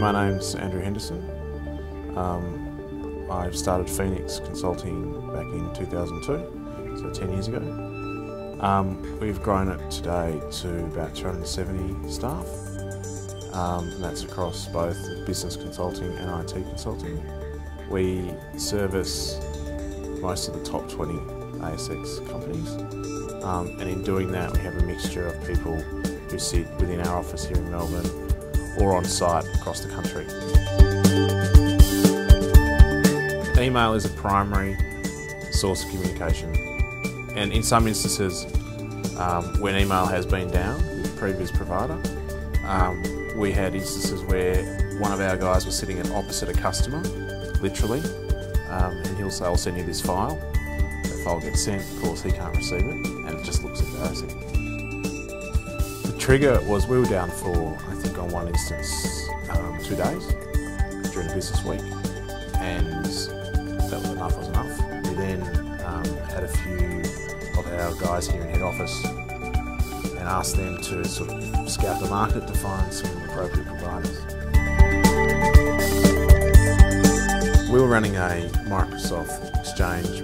My name's Andrew Henderson. I've started Phoenix Consulting back in 2002, so 10 years ago. We've grown it today to about 270 staff, and that's across both business consulting and IT consulting. We service most of the top 20 ASX companies, and in doing that we have a mixture of people who sit within our office here in Melbourne or on site across the country. Email is a primary source of communication, and in some instances when email has been down with the previous provider, we had instances where one of our guys was sitting opposite a customer, literally, and he'll say, "I'll send you this file." That file gets sent, of course he can't receive it, and it just looks embarrassing. The trigger was we were down for, I think on one instance, 2 days during the business week, and that was enough was enough. We then had a few of our guys here in head office and asked them to sort of scout the market to find some appropriate providers. We were running a Microsoft Exchange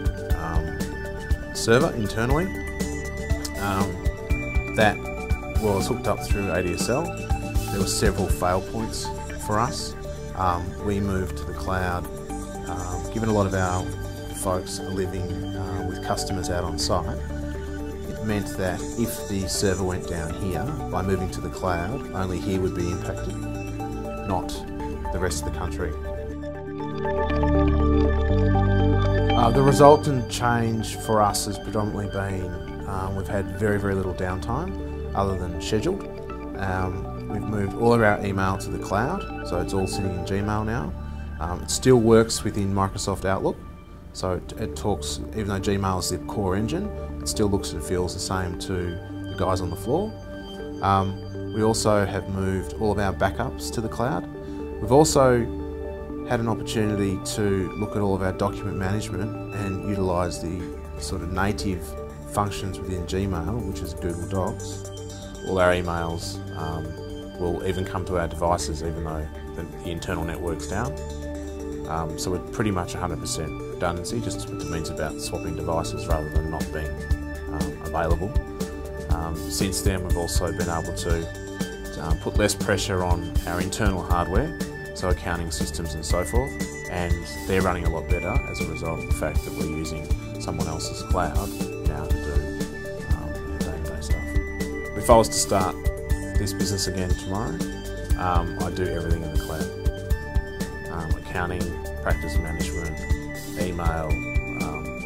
server internally that was hooked up through ADSL. There were several fail points for us. We moved to the cloud. Given a lot of our folks are living with customers out on site, it meant that if the server went down here, by moving to the cloud, only here would be impacted, not the rest of the country. The resultant change for us has predominantly been we've had very, very little downtime other than scheduled. We've moved all of our email to the cloud, so it's all sitting in Gmail now. It still works within Microsoft Outlook, so it talks, even though Gmail is the core engine, it still looks and feels the same to the guys on the floor. We also have moved all of our backups to the cloud. We've also had an opportunity to look at all of our document management and utilise the sort of native functions within Gmail, which is Google Docs. All our emails will even come to our devices even though the internal network's down. So we're pretty much 100% redundancy, just what it means about swapping devices rather than not being available. Since then we've also been able to put less pressure on our internal hardware, so accounting systems and so forth, and they're running a lot better as a result of the fact that we're using someone else's cloud now to do day-to-day stuff. If I was to start this business again tomorrow, I'd do everything in the cloud. Accounting, practice management, email,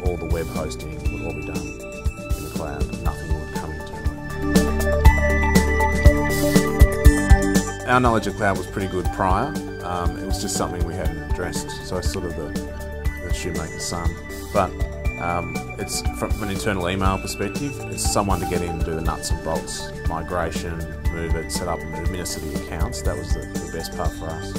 all the web hosting would all be done in the cloud. Nothing would come internally. Our knowledge of cloud was pretty good prior. It was just something we hadn't addressed, so it's sort of the shoemaker's son. But it's from an internal email perspective, it's someone to get in and do the nuts and bolts, migration, move it, set up and administer the accounts. That was the best part for us.